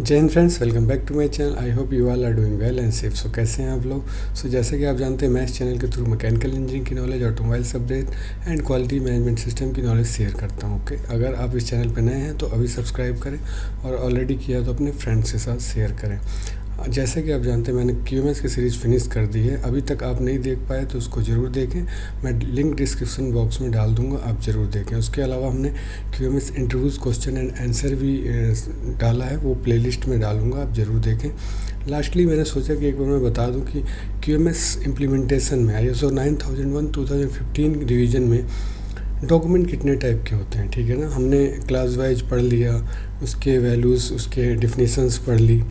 जय हिंद friends, welcome back to my channel. I hope you all are doing well and safe. So कैसे हैं आप लोग? जैसे कि आप जानते हैं, मैं इस चैनल के थ्रू मैकेनिकल इंजीनियरिंग की knowledge, automobiles update and quality management system की नॉलेज शेयर करता हूं। ओके, अगर आप इस चैनल पर नए हैं तो अभी सब्सक्राइब करें और ऑलरेडी किया तो अपने फ्रेंड्स के साथ शेयर करें। जैसे कि आप जानते हैं, मैंने QMS की सीरीज़ फिनिश कर दी है। अभी तक आप नहीं देख पाए तो उसको ज़रूर देखें। मैं लिंक डिस्क्रिप्शन बॉक्स में डाल दूंगा, आप ज़रूर देखें। उसके अलावा हमने QMS interviews question and answer भी डाला है, वो प्लेलिस्ट में डालूंगा, आप ज़रूर देखें। लास्टली मैंने सोचा कि एक बार मैं बता दूं कि QMS इम्प्लीमेंटेशन में ISO 9001 2015 रिवीजन में डॉक्यूमेंट कितने टाइप के होते हैं। ठीक है ना, हमने क्लास वाइज पढ़ लिया, उसके वैल्यूज़, उसके डिफिनीशंस पढ़ ली।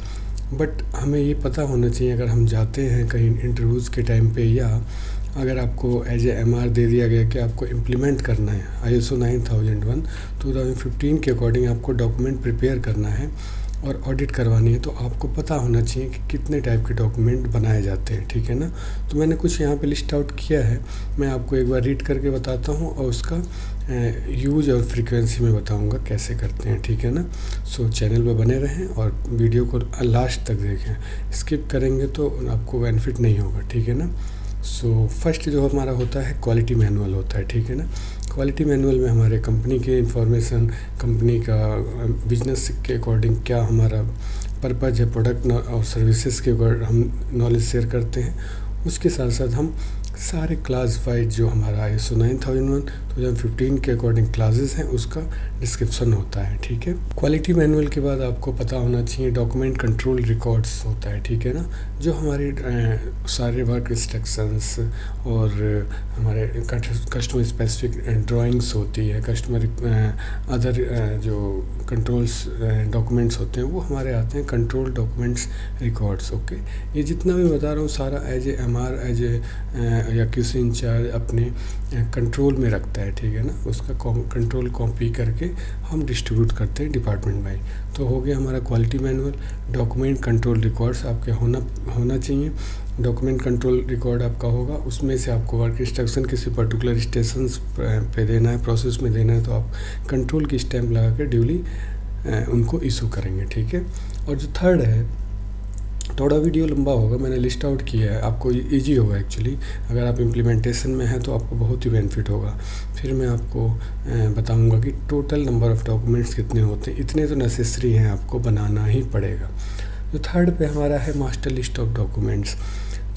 बट हमें ये पता होना चाहिए, अगर हम जाते हैं कहीं इंटरव्यूज़ के टाइम पे, या अगर आपको एज ए MR दे दिया गया कि आपको इम्प्लीमेंट करना है ISO 9001 2015 के अकॉर्डिंग, आपको डॉक्यूमेंट प्रिपेयर करना है और ऑडिट करवानी है, तो आपको पता होना चाहिए कि कितने टाइप के डॉक्यूमेंट बनाए जाते हैं। ठीक है ना, तो मैंने कुछ यहाँ पे लिस्ट आउट किया है, मैं आपको एक बार रीड करके बताता हूँ और उसका यूज और फ्रीक्वेंसी में बताऊंगा कैसे करते हैं। ठीक है ना, चैनल पर बने रहें और वीडियो को लास्ट तक देखें। स्किप करेंगे तो आपको बेनिफिट नहीं होगा। ठीक है ना, फर्स्ट जो हमारा होता है क्वालिटी मैनुअल होता है। ठीक है ना, क्वालिटी मैनुअल में हमारे कंपनी के इंफॉर्मेशन, कंपनी का बिजनेस के अकॉर्डिंग क्या हमारा पर्पज़ है, प्रोडक्ट और सर्विसेज के ऊपर हम नॉलेज शेयर करते हैं। उसके साथ साथ हम सारे क्लास वाइज जो हमारा ISO 9001 2015 के अकॉर्डिंग क्लासेस हैं, उसका डिस्क्रिप्शन होता है। ठीक है, क्वालिटी मैनुअल के बाद आपको पता होना चाहिए डॉक्यूमेंट कंट्रोल रिकॉर्ड्स होता है। ठीक है ना, जो हमारे सारे वर्क इंस्ट्रक्शंस और हमारे कस्टमर स्पेसिफिक ड्राइंग्स होती है, कस्टमर अदर जो कंट्रोल्स डॉक्यूमेंट्स होते हैं, वो हमारे आते हैं कंट्रोल डॉक्यूमेंट्स रिकॉर्ड्स। ओके, ये जितना भी बता रहा हूँ सारा as a MR, as a या QC इंचार्ज अपने कंट्रोल में रखता है। ठीक है ना, उसका कंट्रोल कॉपी करके हम डिस्ट्रीब्यूट करते हैं डिपार्टमेंट वाइज। तो हो गया हमारा quality manual. Document control records आपके होना चाहिए। डॉक्यूमेंट कंट्रोल रिकॉर्ड आपका होगा, उसमें से आपको वर्क इंस्ट्रक्शन किसी पर्टिकुलर स्टेशंस पे देना है, प्रोसेस में देना है, तो आप कंट्रोल की स्टैम्प लगा के ड्यूली उनको इशू करेंगे। ठीक है, और जो थर्ड है, थोड़ा वीडियो लंबा होगा, मैंने लिस्ट आउट किया है, आपको इजी होगा एक्चुअली। अगर आप इम्प्लीमेंटेशन में हैं तो आपको बहुत ही बेनिफिट होगा। फिर मैं आपको बताऊंगा कि टोटल नंबर ऑफ़ डॉक्यूमेंट्स कितने होते हैं। इतने तो नेसेसरी हैं, आपको बनाना ही पड़ेगा। जो थर्ड पे हमारा है मास्टर लिस्ट ऑफ डॉक्यूमेंट्स।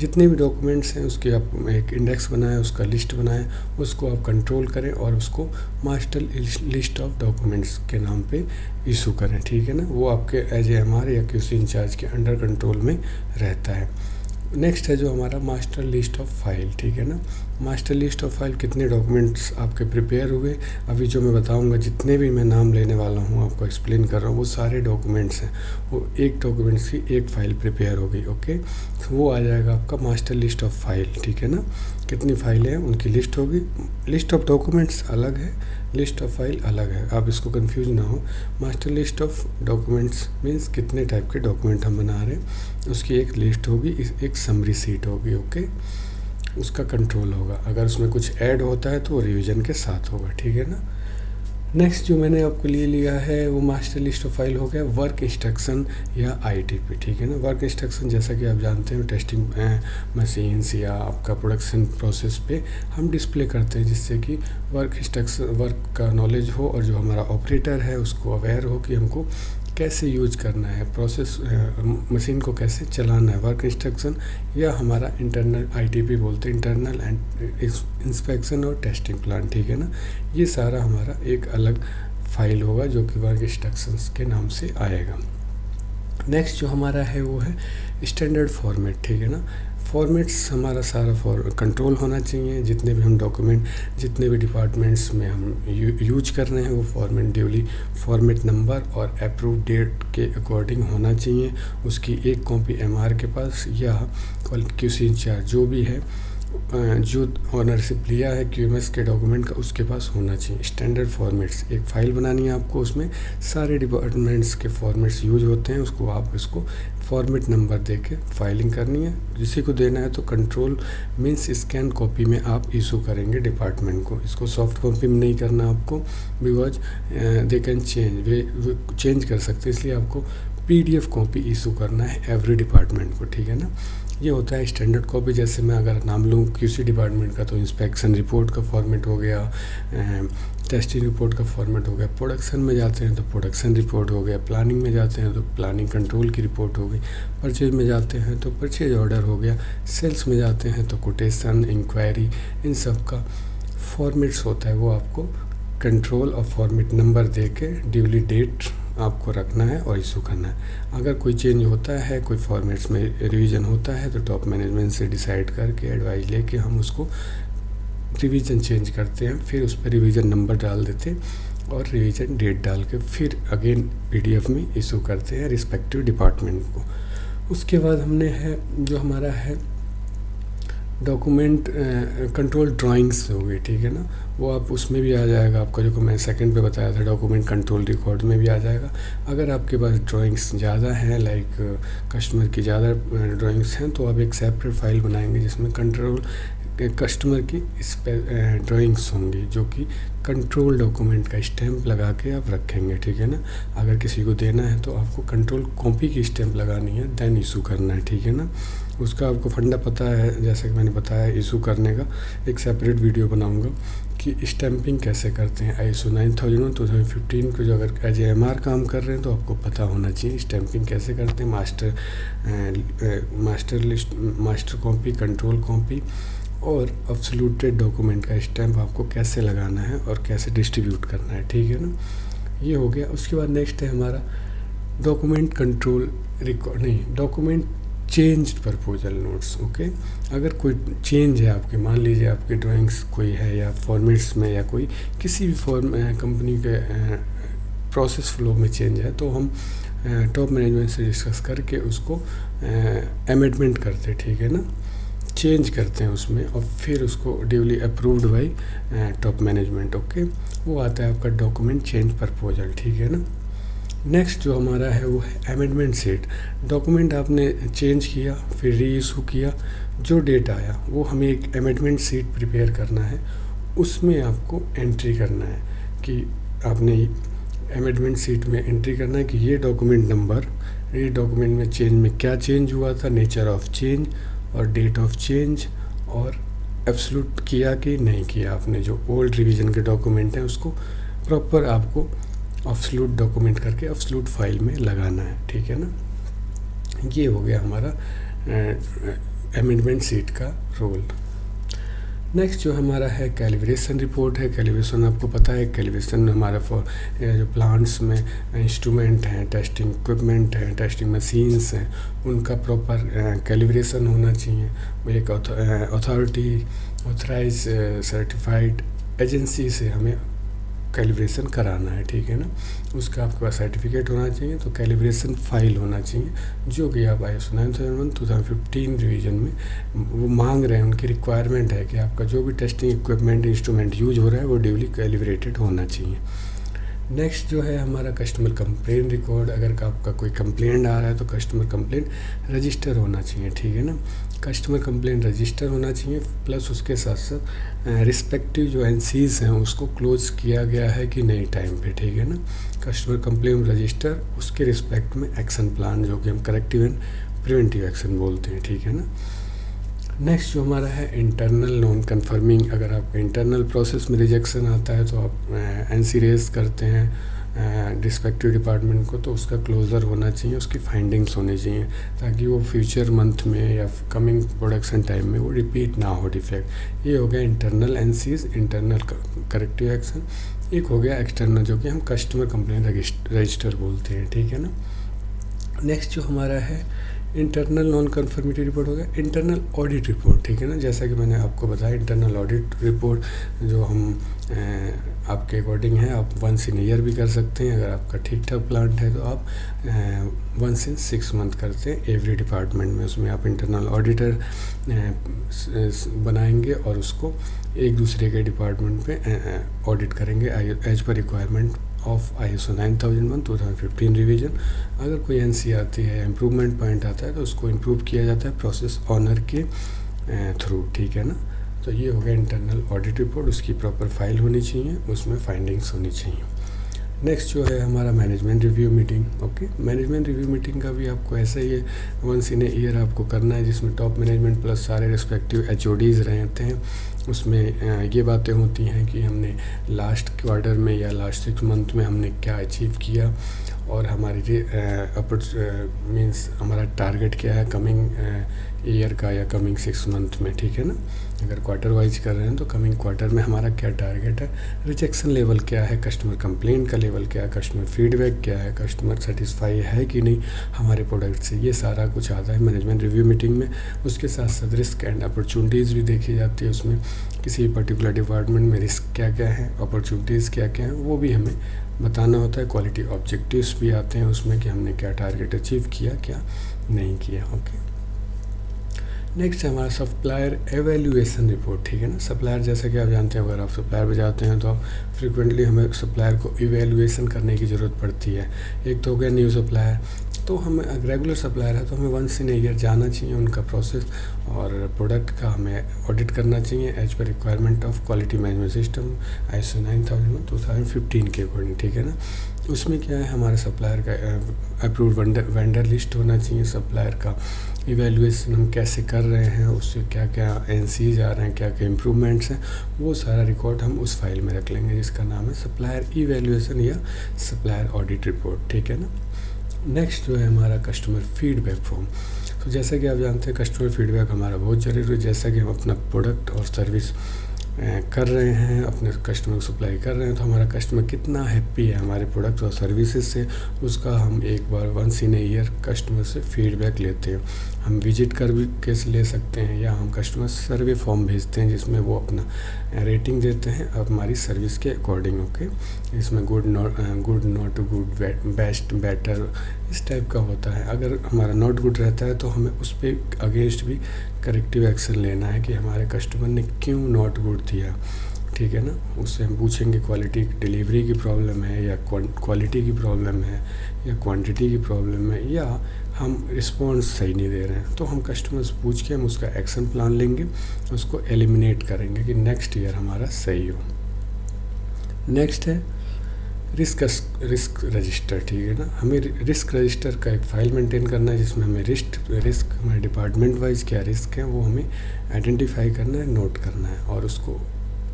जितने भी डॉक्यूमेंट्स हैं उसकी आप एक इंडेक्स बनाएं, उसका लिस्ट बनाएं, उसको आप कंट्रोल करें और उसको मास्टर लिस्ट ऑफ डॉक्यूमेंट्स के नाम पे इशू करें। ठीक है ना, वो आपके एज ए MR या QC इंचार्ज के अंडर कंट्रोल में रहता है। नेक्स्ट है जो हमारा मास्टर लिस्ट ऑफ फाइल। ठीक है ना, मास्टर लिस्ट ऑफ फाइल, कितने डॉक्यूमेंट्स आपके प्रिपेयर हुए, अभी जो मैं बताऊंगा, जितने भी मैं नाम लेने वाला हूँ, आपको एक्सप्लेन कर रहा हूँ, वो सारे डॉक्यूमेंट्स हैं, वो एक डॉक्यूमेंट्स की एक फ़ाइल प्रिपेयर हो गई। ओके, तो वो आ जाएगा आपका मास्टर लिस्ट ऑफ फाइल। ठीक है ना, कितनी फाइलें हैं उनकी लिस्ट होगी। लिस्ट ऑफ डॉक्यूमेंट्स अलग है, लिस्ट ऑफ फाइल अलग है, आप इसको कंफ्यूज ना हो। Master list of documents means कितने टाइप के डॉक्यूमेंट हम बना रहे हैं, उसकी एक लिस्ट होगी, एक समरी सीट होगी। ओके, उसका कंट्रोल होगा। अगर उसमें कुछ ऐड होता है तो वो रिवीजन के साथ होगा। ठीक है ना, नेक्स्ट जो मैंने आपको लिया है वो मास्टर लिस्ट ऑफ फाइल हो गया वर्क इंस्ट्रक्शन या ITP। ठीक है ना, वर्क इंस्ट्रक्शन जैसा कि आप जानते हैं टेस्टिंग मशीन्स या आपका प्रोडक्शन प्रोसेस पे हम डिस्प्ले करते हैं, जिससे कि वर्क इंस्ट्रक्शन, वर्क का नॉलेज हो और जो हमारा ऑपरेटर है उसको अवेयर हो कि हमको कैसे यूज करना है, प्रोसेस मशीन को कैसे चलाना है। वर्क इंस्ट्रक्शन या हमारा इंटरनल ITP बोलते हैं, इंटरनल एंड इंस्पेक्शन और टेस्टिंग प्लान। ठीक है ना, ये सारा हमारा एक अलग फाइल होगा जो कि वर्क इंस्ट्रक्शंस के नाम से आएगा। नेक्स्ट जो हमारा है वो है स्टैंडर्ड फॉर्मेट। ठीक है ना, फॉर्मेट्स हमारा सारा कंट्रोल होना चाहिए। जितने भी हम डॉक्यूमेंट, जितने भी डिपार्टमेंट्स में हम यूज कर रहे हैं, वो फॉर्मेट ड्यूली फॉर्मेट नंबर और अप्रूव डेट के अकॉर्डिंग होना चाहिए। उसकी एक कॉपी MR के पास या QC इंचार्ज जो भी है, जो ऑनरशिप लिया है QMS के डॉक्यूमेंट का, उसके पास होना चाहिए। स्टैंडर्ड फॉर्मेट्स, एक फ़ाइल बनानी है आपको, उसमें सारे डिपार्टमेंट्स के फॉर्मेट्स यूज होते हैं, उसको आप इसको फॉर्मेट नंबर दे के फाइलिंग करनी है। किसी को देना है तो कंट्रोल मीन्स स्कैन कॉपी में आप इशू करेंगे डिपार्टमेंट को। इसको सॉफ्ट कॉपी में नहीं करना आपको, बिकॉज दे कैन चेंज कर सकते, इसलिए आपको PDF कॉपी इशू करना है एवरी डिपार्टमेंट को, ठीक है ना। ये होता है स्टैंडर्ड कॉपी। जैसे मैं अगर नाम लूँ QC डिपार्टमेंट का तो इंस्पेक्शन रिपोर्ट का फॉर्मेट हो गया, टेस्टिंग रिपोर्ट का फॉर्मेट हो गया, प्रोडक्शन में जाते हैं तो प्रोडक्शन रिपोर्ट हो गया, प्लानिंग में जाते हैं तो प्लानिंग कंट्रोल की रिपोर्ट हो गई, परचेज में जाते हैं तो परचेज ऑर्डर हो गया, सेल्स में जाते हैं तो कोटेशन, इंक्वायरी, इन सब का फॉर्मेट्स होता है। वो आपको कंट्रोल और फॉर्मेट नंबर दे के ड्यूली डेट आपको रखना है और इशू करना है। अगर कोई चेंज होता है, कोई फॉर्मेट्स में रिवीजन होता है तो टॉप मैनेजमेंट से डिसाइड करके एडवाइस लेके हम उसको रिवीजन चेंज करते हैं, फिर उस पर रिवीजन नंबर डाल देते हैं और रिवीजन डेट डाल के फिर अगेन PDF में इशू करते हैं रिस्पेक्टिव डिपार्टमेंट को। उसके बाद हमने है जो हमारा है डॉक्यूमेंट कंट्रोल ड्राइंग्स हो गई, ठीक है ना। वो आप उसमें भी आ जाएगा आपका, जो मैं सेकंड पे बताया था डॉक्यूमेंट कंट्रोल रिकॉर्ड में भी आ जाएगा। अगर आपके पास ड्राइंग्स ज़्यादा हैं, लाइक कस्टमर की ज़्यादा ड्राइंग्स हैं, तो आप एक सेपरेट फाइल बनाएंगे जिसमें कंट्रोल कस्टमर की ड्राइंग्स होंगी, जो कि कंट्रोल डॉक्यूमेंट का स्टैंप लगा के आप रखेंगे, ठीक है ना। अगर किसी को देना है तो आपको कंट्रोल कॉपी की स्टैंप लगानी है, देन इशू करना है, ठीक है ना। उसका आपको फंडा पता है, जैसे कि मैंने बताया इशू करने का एक सेपरेट वीडियो बनाऊंगा कि स्टैंपिंग कैसे करते हैं। ISO 9001/2015 को जो अगर एज MR काम कर रहे हैं तो आपको पता होना चाहिए स्टैंपिंग कैसे करते हैं। मास्टर कॉपी, कंट्रोल कॉपी और एब्सोल्यूटेड डॉक्यूमेंट का स्टैंप आपको कैसे लगाना है और कैसे डिस्ट्रीब्यूट करना है, ठीक है ना। ये हो गया। उसके बाद नेक्स्ट है हमारा डॉक्यूमेंट कंट्रोल रिकॉर्ड, नहीं, document change proposal notes. Okay, अगर कोई चेंज है आपके, मान लीजिए आपकी ड्राइंग्स कोई है या फॉर्मेट्स में या कोई किसी भी कंपनी के प्रोसेस फ्लो में चेंज है, तो हम टॉप मैनेजमेंट से डिस्कस करके उसको अमेंडमेंट करते, ठीक है ना, चेंज करते हैं उसमें और फिर उसको duly approved by top management. Okay, वो आता है आपका डॉक्यूमेंट चेंज प्रपोजल, ठीक है ना। नेक्स्ट जो हमारा है वो है अमेंडमेंट सीट। डॉक्यूमेंट आपने चेंज किया, फिर री इशू किया, जो डेट आया वो हमें एक अमेंडमेंट सीट प्रिपेयर करना है। उसमें आपको एंट्री करना है कि आपने अमेंडमेंट सीट में एंट्री करना है कि ये डॉक्यूमेंट नंबर, ये डॉक्यूमेंट में चेंज में क्या चेंज हुआ था, नेचर ऑफ चेंज और डेट ऑफ चेंज, और एब्सोल्यूट किया कि नहीं किया आपने। जो ओल्ड रिवीजन के डॉक्यूमेंट हैं उसको प्रॉपर आपको एब्सोल्यूट डॉक्यूमेंट करके एब्सोल्यूट फाइल में लगाना है, ठीक है ना। ये हो गया हमारा अमेंडमेंट सीट का रोल। नेक्स्ट जो हमारा है कैलिब्रेशन रिपोर्ट है। कैलिब्रेशन आपको पता है, कैलिब्रेशन हमारा जो प्लांट्स में इंस्ट्रूमेंट हैं, टेस्टिंग इक्विपमेंट हैं, टेस्टिंग मशीन्स हैं, उनका प्रॉपर कैलिब्रेशन होना चाहिए। एक अथॉरिटी, ऑथराइज, सर्टिफाइड एजेंसी से हमें कैलिब्रेशन कराना है, ठीक है ना। उसका आपके पास सर्टिफिकेट होना चाहिए, तो कैलिब्रेशन फाइल होना चाहिए, जो कि आप ISO 9001/2015 रिवीजन में वो मांग रहे हैं। उनकी रिक्वायरमेंट है कि आपका जो भी टेस्टिंग इक्विपमेंट, इंस्ट्रूमेंट यूज हो रहा है वो ड्यूली कैलिब्रेटेड होना चाहिए। नेक्स्ट जो है हमारा कस्टमर कंप्लेंट रिकॉर्ड। अगर आपका कोई कंप्लेंट आ रहा है तो कस्टमर कंप्लेंट रजिस्टर होना चाहिए, ठीक है ना। कस्टमर कंप्लेंट रजिस्टर होना चाहिए, प्लस उसके साथ साथ रिस्पेक्टिव जो NCs हैं उसको क्लोज किया गया है कि नहीं टाइम पे, ठीक है ना। कस्टमर कंप्लेंट रजिस्टर, उसके रिस्पेक्ट में एक्शन प्लान, जो कि हम करेक्टिव एंड प्रिवेंटिव एक्शन बोलते हैं, ठीक है ना। नेक्स्ट जो हमारा है इंटरनल नॉन कन्फर्मिंग। अगर आपका इंटरनल प्रोसेस में रिजेक्शन आता है तो आप NC रेज करते हैं रिस्पेक्टिव डिपार्टमेंट को, तो उसका क्लोज़र होना चाहिए, उसकी फाइंडिंग्स होनी चाहिए, ताकि वो फ्यूचर मंथ में या कमिंग प्रोडक्शन टाइम में वो रिपीट ना हो डिफेक्ट। ये हो गया internal NCs, internal corrective action. एक हो गया एक्सटर्नल, जो कि हम कस्टमर कंप्लेंट रजिस्टर बोलते हैं, ठीक है ना। नेक्स्ट जो हमारा है इंटरनल नॉन कन्फर्मिटी रिपोर्ट हो गया इंटरनल ऑडिट रिपोर्ट, ठीक है ना। जैसा कि मैंने आपको बताया, इंटरनल ऑडिट रिपोर्ट जो हम आपके अकॉर्डिंग है, आप 1 इन ईयर भी कर सकते हैं। अगर आपका ठीक ठाक प्लांट है तो आप 1 इन 6 मंथ करते हैं एवरी डिपार्टमेंट में। उसमें आप इंटरनल ऑडिटर बनाएंगे और उसको एक दूसरे के डिपार्टमेंट पे ऑडिट करेंगे as per requirement of ISO 9001/2015 revision. अगर कोई NC आती है, इम्प्रूवमेंट पॉइंट आता है, तो उसको इम्प्रूव किया जाता है प्रोसेस ऑनर के थ्रू, ठीक है ना। तो ये हो गया इंटरनल ऑडिट रिपोर्ट, उसकी प्रॉपर फाइल होनी चाहिए, उसमें फाइंडिंग्स होनी चाहिए। नेक्स्ट जो है हमारा management review meeting. Okay, management review meeting का भी आपको ऐसा ही है, वंस इन ए ईयर आपको करना है, जिसमें टॉप मैनेजमेंट प्लस सारे रिस्पेक्टिव HODs रहते हैं। उसमें ये बातें होती हैं कि हमने लास्ट क्वार्टर में या लास्ट 6 मंथ में हमने क्या अचीव किया, और हमारी मीन्स हमारा टारगेट क्या है कमिंग ईयर का या कमिंग 6 मंथ में, ठीक है ना। अगर क्वार्टर वाइज कर रहे हैं तो कमिंग क्वार्टर में हमारा क्या टारगेट है, रिजेक्शन लेवल क्या है, कस्टमर कंप्लेंट का लेवल क्या है, कस्टमर फीडबैक क्या है, कस्टमर सेटिस्फाई है कि नहीं हमारे प्रोडक्ट से, ये सारा कुछ आता है मैनेजमेंट रिव्यू मीटिंग में। उसके साथ साथ रिस्क एंड अपॉर्चुनिटीज़ भी देखी जाती है उसमें, किसी पर्टिकुलर डिपार्टमेंट में रिस्क क्या क्या है, अपॉर्चुनिटीज़ क्या क्या हैं, वो भी हमें बताना होता है। क्वालिटी ऑब्जेक्टिव्स भी आते हैं उसमें कि हमने क्या टारगेट अचीव किया, क्या नहीं किया। ओके, नेक्स्ट है हमारा सप्लायर एवेल्यूएशन रिपोर्ट, ठीक है ना। सप्लायर जैसा कि आप जानते हैं, अगर आप सप्लायर पे जाते हैं तो आप फ्रिक्वेंटली हमें सप्लायर को इवेल्यूएशन करने की ज़रूरत पड़ती है। एक तो हो गया न्यू सप्लायर, तो हमें रेगुलर सप्लायर है तो हमें वंस इन ए ईयर जाना चाहिए उनका प्रोसेस, और प्रोडक्ट का हमें ऑडिट करना चाहिए as per requirement of quality management system ISO 9000-2015 के अकॉर्डिंग, ठीक है ना। उसमें क्या है, हमारे सप्लायर का अप्रूव्ड वेंडर लिस्ट होना चाहिए, सप्लायर का इवेल्यूएशन हम कैसे कर रहे हैं, उससे क्या क्या NCs आ रहे हैं, क्या क्या इम्प्रूवमेंट्स हैं, वो सारा रिकॉर्ड हम उस फाइल में रख लेंगे जिसका नाम है सप्लायर इवेल्यूएशन या सप्लायर ऑडिट रिपोर्ट, ठीक है ना। नेक्स्ट जो है हमारा कस्टमर फीडबैक फॉर्म। तो जैसा कि आप जानते हैं कस्टमर फीडबैक हमारा बहुत ज़रूरी है। जैसा कि हम अपना प्रोडक्ट और सर्विस कर रहे हैं, अपने कस्टमर को सप्लाई कर रहे हैं, तो हमारा कस्टमर कितना हैप्पी है हमारे प्रोडक्ट और सर्विसेज से, उसका हम एक बार once in a year customer से फीडबैक लेते हैं। हम विजिट कर भी कैसे ले सकते हैं, या हम कस्टमर सर्वे फॉर्म भेजते हैं जिसमें वो अपना रेटिंग देते हैं हमारी सर्विस के अकॉर्डिंग। ओके, इसमें good not good, best, better, इस टाइप का होता है। अगर हमारा नॉट गुड रहता है तो हमें उस पर अगेंस्ट भी करेक्टिव एक्शन लेना है कि हमारे कस्टमर ने क्यों नॉट गुड दिया, ठीक है ना। उससे हम पूछेंगे क्वालिटी डिलीवरी की प्रॉब्लम है, या क्वालिटी की प्रॉब्लम है, या क्वांटिटी की प्रॉब्लम है, या हम रिस्पॉन्स सही नहीं दे रहे हैं। तो हम कस्टमर से पूछ के हम उसका एक्शन प्लान लेंगे, उसको एलिमिनेट करेंगे कि नेक्स्ट ईयर हमारा सही हो। नेक्स्ट है रिस्क रजिस्टर, ठीक है ना। हमें रिस्क रजिस्टर का एक फ़ाइल मेंटेन करना है जिसमें हमें रिस्क हमारे डिपार्टमेंट वाइज क्या रिस्क है वो हमें आइडेंटिफाई करना है, नोट करना है, और उसको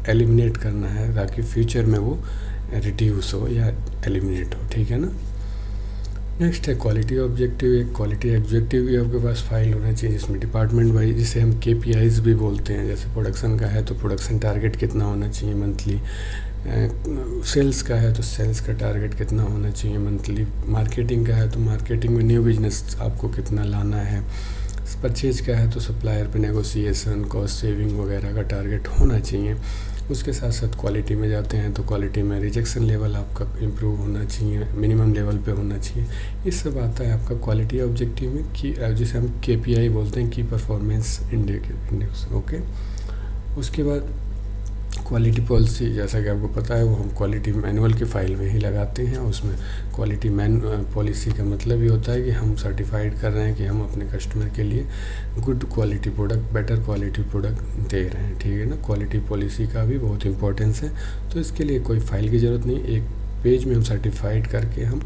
एलिमिनेट करना है ताकि फ्यूचर में वो रिड्यूस हो या एलिमिनेट हो, ठीक है ना। नेक्स्ट है क्वालिटी ऑब्जेक्टिव। एक क्वालिटी ऑब्जेक्टिव भी आपके पास फाइल होना चाहिए जिसमें डिपार्टमेंट वाइज, जिसे हम KPIs भी बोलते हैं। जैसे प्रोडक्शन का है तो प्रोडक्शन टारगेट कितना होना चाहिए मंथली, सेल्स का है तो सेल्स का टारगेट कितना होना चाहिए मंथली, मार्केटिंग का है तो मार्केटिंग में न्यू बिजनेस आपको कितना लाना है, परचेज का है तो सप्लायर पे नेगोशिएशन, कॉस्ट सेविंग वगैरह का टारगेट होना चाहिए। उसके साथ साथ क्वालिटी में जाते हैं तो क्वालिटी में रिजेक्शन लेवल आपका इम्प्रूव होना चाहिए, मिनिमम लेवल पे होना चाहिए। ये सब आता है आपका क्वालिटी ऑब्जेक्टिव में, की जिसे हम KPI बोलते हैं, की परफॉर्मेंस इंडेक्स। ओके, उसके बाद क्वालिटी पॉलिसी, जैसा कि आपको पता है वो हम क्वालिटी मैनुअल के फाइल में ही लगाते हैं। उसमें क्वालिटी पॉलिसी का मतलब ये होता है कि हम सर्टिफाइड कर रहे हैं कि हम अपने कस्टमर के लिए good quality product, better quality product दे रहे हैं, ठीक है ना। क्वालिटी पॉलिसी का भी बहुत इंपॉर्टेंस है, तो इसके लिए कोई फाइल की ज़रूरत नहीं, एक पेज में हम सर्टिफाइड करके हम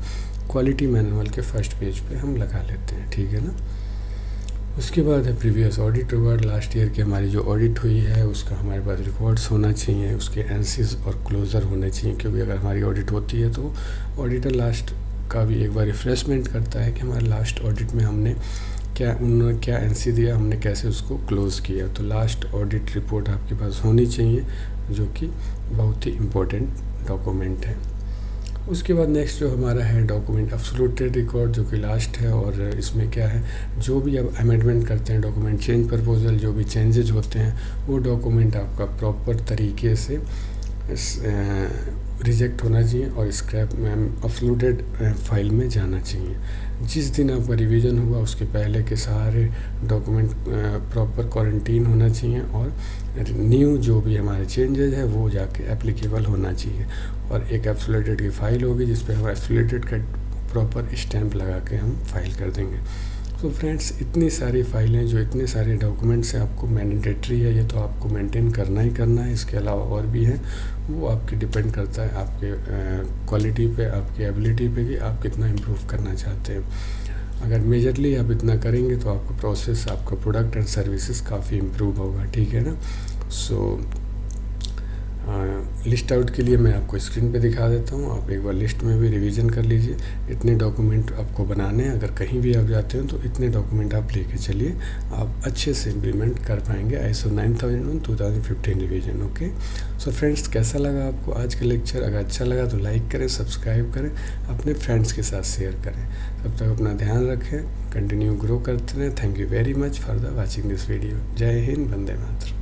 क्वालिटी मैनुअल के फर्स्ट पेज पे हम लगा लेते हैं, ठीक है ना। उसके बाद है previous audit record. Last year की हमारी जो ऑडिट हुई है उसका हमारे पास रिकॉर्ड्स होना चाहिए, उसके एंसीज और क्लोज़र होने चाहिए, क्योंकि अगर हमारी ऑडिट होती है तो ऑडिटर लास्ट का भी एक बार रिफ्रेशमेंट करता है कि हमारे लास्ट ऑडिट में हमने उन्होंने क्या एनसी दिया, हमने कैसे उसको क्लोज़ किया। तो लास्ट ऑडिट रिपोर्ट आपके पास होनी चाहिए, जो कि बहुत ही इम्पोर्टेंट डॉक्यूमेंट है। उसके बाद नेक्स्ट जो हमारा है डॉक्यूमेंट एब्सोल्यूटेड रिकॉर्ड, जो कि लास्ट है, और इसमें क्या है, जो भी अब अमेंडमेंट करते हैं, डॉक्यूमेंट चेंज प्रपोजल, जो भी चेंजेज होते हैं वो डॉक्यूमेंट आपका प्रॉपर तरीके से रिजेक्ट होना चाहिए और स्क्रैप में एब्सोल्यूटेड फाइल में जाना चाहिए। जिस दिन आपका रिवीजन हुआ उसके पहले के सारे डॉक्यूमेंट प्रॉपर क्वारंटीन होना चाहिए, और न्यू जो भी हमारे चेंजेज है वो जाके एप्लीकेबल होना चाहिए। और एक एब्सोल्यूटेड की फ़ाइल होगी जिस पर हम एब्सोल्यूटेड का प्रॉपर स्टैंप लगा के हम फाइल कर देंगे। तो फ्रेंड्स इतनी सारी फाइलें जो इतने सारे डॉक्यूमेंट्स हैं आपको मैंडेटरी है, ये तो आपको मेंटेन करना ही करना है। इसके अलावा और भी हैं, वो आपकी डिपेंड करता है आपके क्वालिटी पे, आपकी एबिलिटी पे कि आप कितना इम्प्रूव करना चाहते हैं। अगर मेजरली आप इतना करेंगे तो आपका प्रोसेस, आपका प्रोडक्ट एंड सर्विसेज काफ़ी इम्प्रूव होगा, ठीक है ना। सो लिस्ट आउट के लिए मैं आपको स्क्रीन पे दिखा देता हूँ, आप एक बार लिस्ट में भी रिवीजन कर लीजिए। इतने डॉक्यूमेंट आपको बनाने हैं, अगर कहीं भी आप जाते हो तो इतने डॉक्यूमेंट आप लेके चलिए, आप अच्छे से इम्प्लीमेंट कर पाएंगे ISO 9001 2015 revision. Okay, so friends, कैसा लगा आपको आज का लेक्चर? अगर अच्छा लगा तो लाइक करें, सब्सक्राइब करें, अपने फ्रेंड्स के साथ शेयर करें। तब तक अपना ध्यान रखें, कंटिन्यू ग्रो करते रहें। Thank you very much for the watching this video. जय हिंद, वंदे मातरम।